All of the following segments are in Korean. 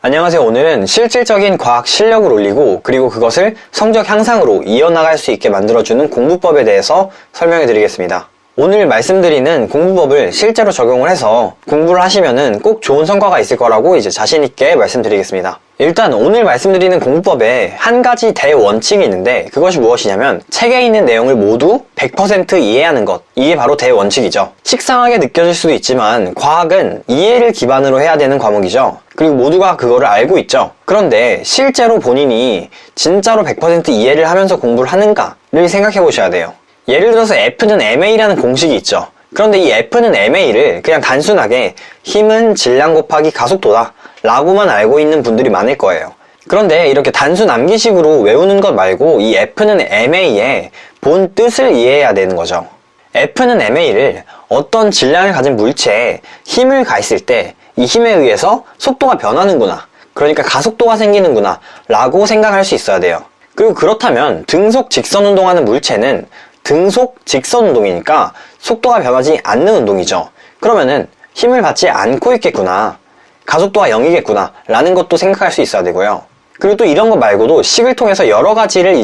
안녕하세요. 오늘은 실질적인 과학 실력을 올리고 그리고 그것을 성적 향상으로 이어나갈 수 있게 만들어주는 공부법에 대해서 설명해 드리겠습니다. 오늘 말씀드리는 공부법을 실제로 적용을 해서 공부를 하시면은 꼭 좋은 성과가 있을 거라고 자신있게 말씀드리겠습니다. 일단 오늘 말씀드리는 공부법에 한 가지 대원칙이 있는데 그것이 무엇이냐면 책에 있는 내용을 모두 100% 이해하는 것. 이게 바로 대원칙이죠. 식상하게 느껴질 수도 있지만 과학은 이해를 기반으로 해야 되는 과목이죠. 그리고 모두가 그거를 알고 있죠. 그런데 실제로 본인이 진짜로 100% 이해를 하면서 공부를 하는가를 생각해 보셔야 돼요. 예를 들어서 F는 ma라는 공식이 있죠. 그런데 이 F는 ma를 그냥 단순하게 힘은 질량 곱하기 가속도다 라고만 알고 있는 분들이 많을 거예요. 그런데 이렇게 단순 암기식으로 외우는 것 말고 이 F는 ma의 본 뜻을 이해해야 되는 거죠. F는 ma를 어떤 질량을 가진 물체에 힘을 가했을 때 이 힘에 의해서 속도가 변하는구나, 그러니까 가속도가 생기는구나 라고 생각할 수 있어야 돼요. 그리고 그렇다면 등속 직선 운동하는 물체는 등속 직선 운동이니까 속도가 변하지 않는 운동이죠. 그러면은 힘을 받지 않고 있겠구나, 가속도가 0이겠구나 라는 것도 생각할 수 있어야 되고요. 그리고 또 이런 것 말고도 식을 통해서 여러 가지를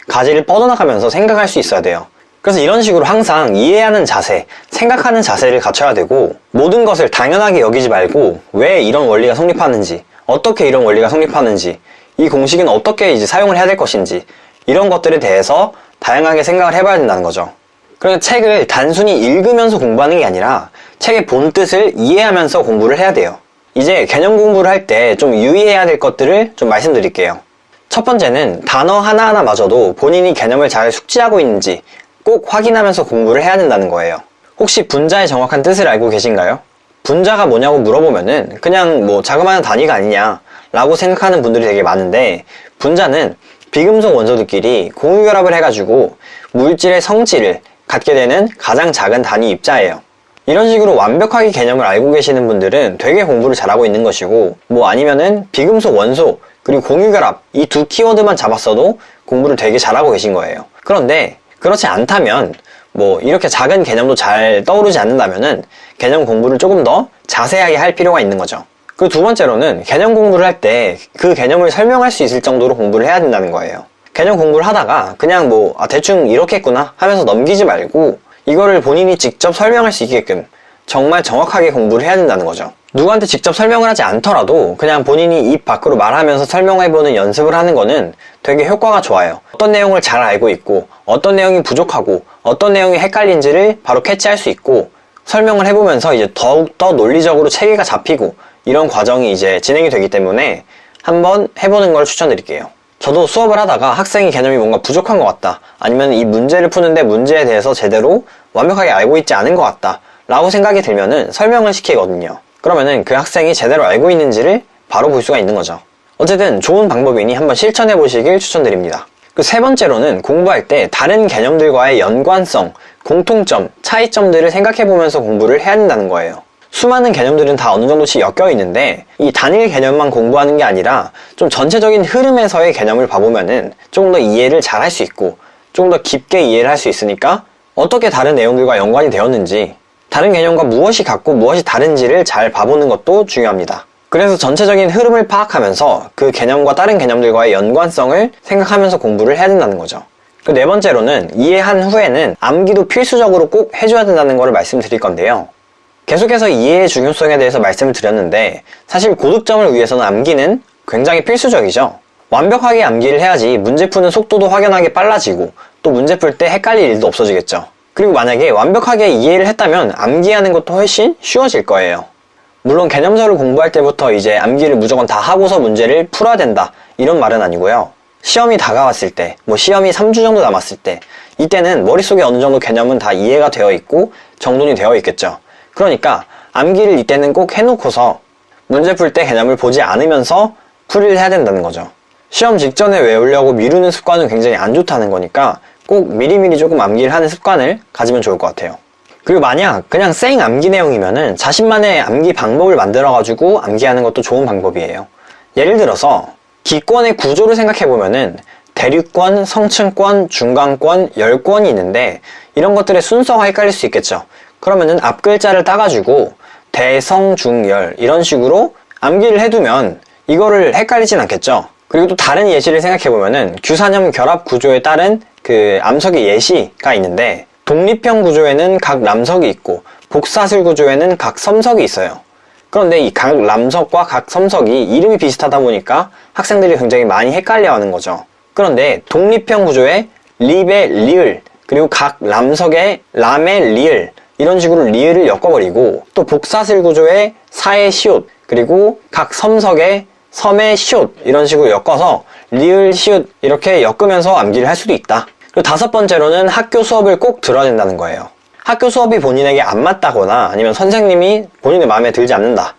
가지를 뻗어나가면서 생각할 수 있어야 돼요. 그래서 이런 식으로 항상 이해하는 자세, 생각하는 자세를 갖춰야 되고, 모든 것을 당연하게 여기지 말고 왜 이런 원리가 성립하는지, 어떻게 이런 원리가 성립하는지, 이 공식은 어떻게 사용을 해야 될 것인지, 이런 것들에 대해서 다양하게 생각을 해봐야 된다는 거죠. 그래서 책을 단순히 읽으면서 공부하는 게 아니라 책의 본 뜻을 이해하면서 공부를 해야 돼요. 이제 개념 공부를 할 때 좀 유의해야 될 것들을 좀 말씀드릴게요. 첫 번째는 단어 하나하나마저도 본인이 개념을 잘 숙지하고 있는지 꼭 확인하면서 공부를 해야 된다는 거예요. 혹시 분자의 정확한 뜻을 알고 계신가요? 분자가 뭐냐고 물어보면은 그냥 자그마한 단위가 아니냐 라고 생각하는 분들이 되게 많은데, 분자는 비금속 원소들끼리 공유결합을 해가지고 물질의 성질을 갖게 되는 가장 작은 단위 입자예요. 이런 식으로 완벽하게 개념을 알고 계시는 분들은 되게 공부를 잘하고 있는 것이고, 아니면은 비금속 원소 그리고 공유결합 이 두 키워드만 잡았어도 공부를 되게 잘하고 계신 거예요. 그런데 그렇지 않다면 이렇게 작은 개념도 잘 떠오르지 않는다면은 개념 공부를 조금 더 자세하게 할 필요가 있는 거죠. 그리고 두 번째로는 개념 공부를 할 때 그 개념을 설명할 수 있을 정도로 공부를 해야 된다는 거예요. 개념 공부를 하다가 그냥 대충 이렇게 했구나 하면서 넘기지 말고 이거를 본인이 직접 설명할 수 있게끔 정말 정확하게 공부를 해야 된다는 거죠. 누구한테 직접 설명을 하지 않더라도 그냥 본인이 입 밖으로 말하면서 설명해보는 연습을 하는 거는 되게 효과가 좋아요. 어떤 내용을 잘 알고 있고 어떤 내용이 부족하고 어떤 내용이 헷갈린지를 바로 캐치할 수 있고, 설명을 해보면서 더욱더 논리적으로 체계가 잡히고 이런 과정이 진행이 되기 때문에 한번 해보는 걸 추천드릴게요. 저도 수업을 하다가 학생이 개념이 뭔가 부족한 것 같다, 아니면 이 문제를 푸는데 문제에 대해서 제대로 완벽하게 알고 있지 않은 것 같다 라고 생각이 들면은 설명을 시키거든요. 그러면은 그 학생이 제대로 알고 있는지를 바로 볼 수가 있는 거죠. 어쨌든 좋은 방법이니 한번 실천해 보시길 추천드립니다. 그 세 번째로는 공부할 때 다른 개념들과의 연관성, 공통점, 차이점들을 생각해 보면서 공부를 해야 된다는 거예요. 수많은 개념들은 다 어느 정도씩 엮여 있는데 이 단일 개념만 공부하는 게 아니라 좀 전체적인 흐름에서의 개념을 봐보면은 조금 더 이해를 잘 할 수 있고 조금 더 깊게 이해를 할 수 있으니까 어떻게 다른 내용들과 연관이 되었는지, 다른 개념과 무엇이 같고 무엇이 다른지를 잘 봐보는 것도 중요합니다. 그래서 전체적인 흐름을 파악하면서 그 개념과 다른 개념들과의 연관성을 생각하면서 공부를 해야 된다는 거죠. 그 네 번째로는 이해한 후에는 암기도 필수적으로 꼭 해줘야 된다는 것을 말씀드릴 건데요. 계속해서 이해의 중요성에 대해서 말씀을 드렸는데 사실 고득점을 위해서는 암기는 굉장히 필수적이죠. 완벽하게 암기를 해야지 문제 푸는 속도도 확연하게 빨라지고 또 문제 풀 때 헷갈릴 일도 없어지겠죠. 그리고 만약에 완벽하게 이해를 했다면 암기하는 것도 훨씬 쉬워질 거예요. 물론 개념서를 공부할 때부터 암기를 무조건 다 하고서 문제를 풀어야 된다 이런 말은 아니고요. 시험이 다가왔을 때, 시험이 3주 정도 남았을 때, 이때는 머릿속에 어느 정도 개념은 다 이해가 되어 있고 정돈이 되어 있겠죠. 그러니까 암기를 이때는 꼭 해놓고서 문제 풀 때 개념을 보지 않으면서 풀이를 해야 된다는 거죠. 시험 직전에 외우려고 미루는 습관은 굉장히 안 좋다는 거니까 꼭 미리미리 조금 암기를 하는 습관을 가지면 좋을 것 같아요. 그리고 만약 그냥 생 암기 내용이면은 자신만의 암기 방법을 만들어가지고 암기하는 것도 좋은 방법이에요. 예를 들어서 기권의 구조를 생각해보면은 대륙권, 성층권, 중간권, 열권이 있는데 이런 것들의 순서가 헷갈릴 수 있겠죠. 그러면은 앞 글자를 따가지고 대, 성, 중, 열 이런 식으로 암기를 해두면 이거를 헷갈리진 않겠죠. 그리고 또 다른 예시를 생각해보면은 규산염 결합 구조에 따른 그 암석의 예시가 있는데, 독립형 구조에는 각 람석이 있고 복사슬 구조에는 각 섬석이 있어요. 그런데 이 각 람석과 각 섬석이 이름이 비슷하다 보니까 학생들이 굉장히 많이 헷갈려하는 거죠. 그런데 독립형 구조에 립의 리을, 그리고 각 람석의 람의 리을, 이런 식으로 리을을 엮어버리고, 또 복사슬 구조의 사의 시옷, 그리고 각 섬석의 섬의 시옷, 이런 식으로 엮어서 리을, 시옷 이렇게 엮으면서 암기를 할 수도 있다. 그리고 다섯 번째로는 학교 수업을 꼭 들어야 된다는 거예요. 학교 수업이 본인에게 안 맞다거나 아니면 선생님이 본인의 마음에 들지 않는다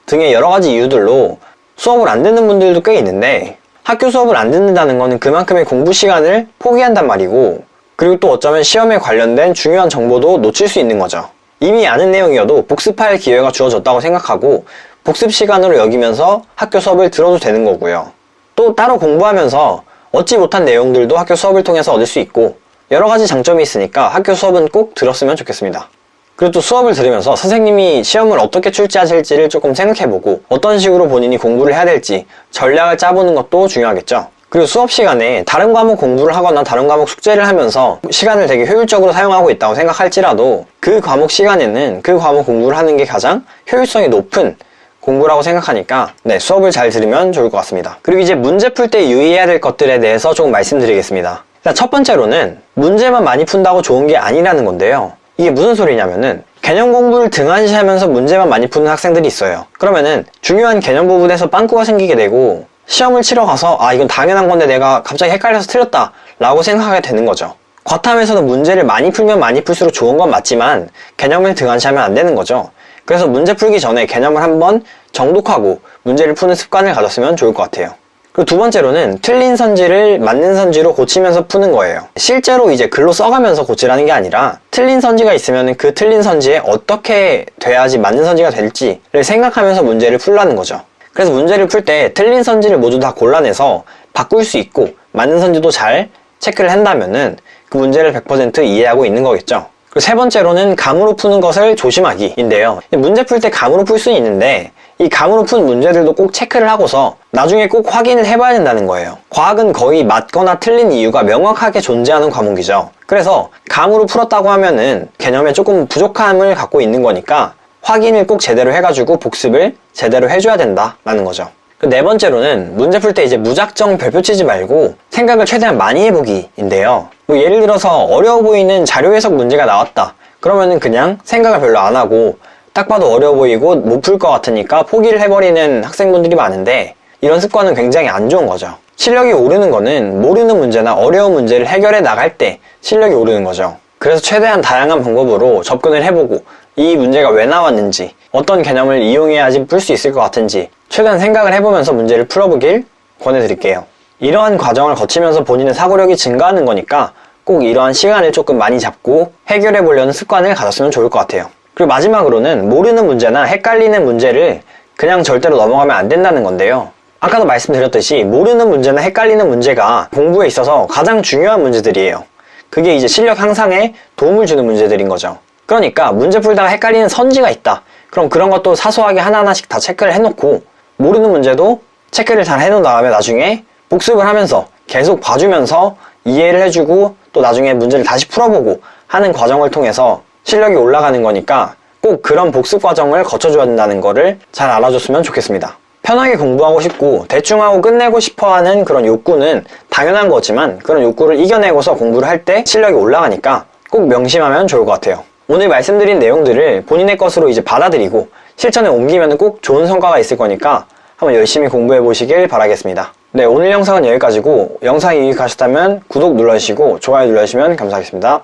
등의 여러 가지 이유들로 수업을 안 듣는 분들도 꽤 있는데, 학교 수업을 안 듣는다는 거는 그만큼의 공부 시간을 포기한단 말이고, 그리고 또 어쩌면 시험에 관련된 중요한 정보도 놓칠 수 있는 거죠. 이미 아는 내용이어도 복습할 기회가 주어졌다고 생각하고 복습 시간으로 여기면서 학교 수업을 들어도 되는 거고요. 또 따로 공부하면서 얻지 못한 내용들도 학교 수업을 통해서 얻을 수 있고, 여러 가지 장점이 있으니까 학교 수업은 꼭 들었으면 좋겠습니다. 그리고 또 수업을 들으면서 선생님이 시험을 어떻게 출제하실지를 조금 생각해보고 어떤 식으로 본인이 공부를 해야 될지 전략을 짜보는 것도 중요하겠죠. 그리고 수업 시간에 다른 과목 공부를 하거나 다른 과목 숙제를 하면서 시간을 되게 효율적으로 사용하고 있다고 생각할지라도 그 과목 시간에는 그 과목 공부를 하는 게 가장 효율성이 높은 공부라고 생각하니까 수업을 잘 들으면 좋을 것 같습니다. 그리고 이제 문제 풀 때 유의해야 될 것들에 대해서 조금 말씀드리겠습니다. 첫 번째로는 문제만 많이 푼다고 좋은 게 아니라는 건데요. 이게 무슨 소리냐면은 개념 공부를 등한시하면서 문제만 많이 푸는 학생들이 있어요. 그러면은 중요한 개념 부분에서 빵꾸가 생기게 되고 시험을 치러 가서 이건 당연한 건데 내가 갑자기 헷갈려서 틀렸다 라고 생각하게 되는 거죠. 과탐에서는 문제를 많이 풀면 많이 풀수록 좋은 건 맞지만 개념을 등한시하면 안 되는 거죠. 그래서 문제 풀기 전에 개념을 한번 정독하고 문제를 푸는 습관을 가졌으면 좋을 것 같아요. 그리고 두 번째로는 틀린 선지를 맞는 선지로 고치면서 푸는 거예요. 실제로 이제 글로 써가면서 고치라는 게 아니라 틀린 선지가 있으면 그 틀린 선지에 어떻게 돼야지 맞는 선지가 될지를 생각하면서 문제를 풀라는 거죠. 그래서 문제를 풀 때 틀린 선지를 모두 다 골라내서 바꿀 수 있고 맞는 선지도 잘 체크를 한다면은 그 문제를 100% 이해하고 있는 거겠죠. 그리고 세 번째로는 감으로 푸는 것을 조심하기인데요. 문제 풀 때 감으로 풀 수는 있는데 이 감으로 푼 문제들도 꼭 체크를 하고서 나중에 꼭 확인을 해봐야 된다는 거예요. 과학은 거의 맞거나 틀린 이유가 명확하게 존재하는 과목이죠. 그래서 감으로 풀었다고 하면은 개념에 조금 부족함을 갖고 있는 거니까 확인을 꼭 제대로 해가지고 복습을 제대로 해줘야 된다라는 거죠. 네 번째로는 문제 풀 때 이제 무작정 별표 치지 말고 생각을 최대한 많이 해보기인데요. 예를 들어서 어려워 보이는 자료 해석 문제가 나왔다. 그러면은 그냥 생각을 별로 안 하고 딱 봐도 어려워 보이고 못 풀 것 같으니까 포기를 해버리는 학생분들이 많은데, 이런 습관은 굉장히 안 좋은 거죠. 실력이 오르는 거는 모르는 문제나 어려운 문제를 해결해 나갈 때 실력이 오르는 거죠. 그래서 최대한 다양한 방법으로 접근을 해보고 이 문제가 왜 나왔는지, 어떤 개념을 이용해야지 풀 수 있을 것 같은지 최대한 생각을 해보면서 문제를 풀어보길 권해드릴게요. 이러한 과정을 거치면서 본인의 사고력이 증가하는 거니까 꼭 이러한 시간을 조금 많이 잡고 해결해 보려는 습관을 가졌으면 좋을 것 같아요. 그리고 마지막으로는 모르는 문제나 헷갈리는 문제를 그냥 절대로 넘어가면 안 된다는 건데요. 아까도 말씀드렸듯이 모르는 문제나 헷갈리는 문제가 공부에 있어서 가장 중요한 문제들이에요. 그게 이제 실력 향상에 도움을 주는 문제들인 거죠. 그러니까 문제 풀다가 헷갈리는 선지가 있다. 그럼 그런 것도 사소하게 하나하나씩 다 체크를 해놓고 모르는 문제도 체크를 잘 해놓은 다음에 나중에 복습을 하면서 계속 봐주면서 이해를 해주고 또 나중에 문제를 다시 풀어보고 하는 과정을 통해서 실력이 올라가는 거니까 꼭 그런 복습 과정을 거쳐줘야 된다는 거를 잘 알아줬으면 좋겠습니다. 편하게 공부하고 싶고 대충 하고 끝내고 싶어하는 그런 욕구는 당연한 거지만 그런 욕구를 이겨내고서 공부를 할 때 실력이 올라가니까 꼭 명심하면 좋을 것 같아요. 오늘 말씀드린 내용들을 본인의 것으로 이제 받아들이고 실천에 옮기면 꼭 좋은 성과가 있을 거니까 한번 열심히 공부해 보시길 바라겠습니다. 오늘 영상은 여기까지고 영상이 유익하셨다면 구독 눌러주시고 좋아요 눌러주시면 감사하겠습니다.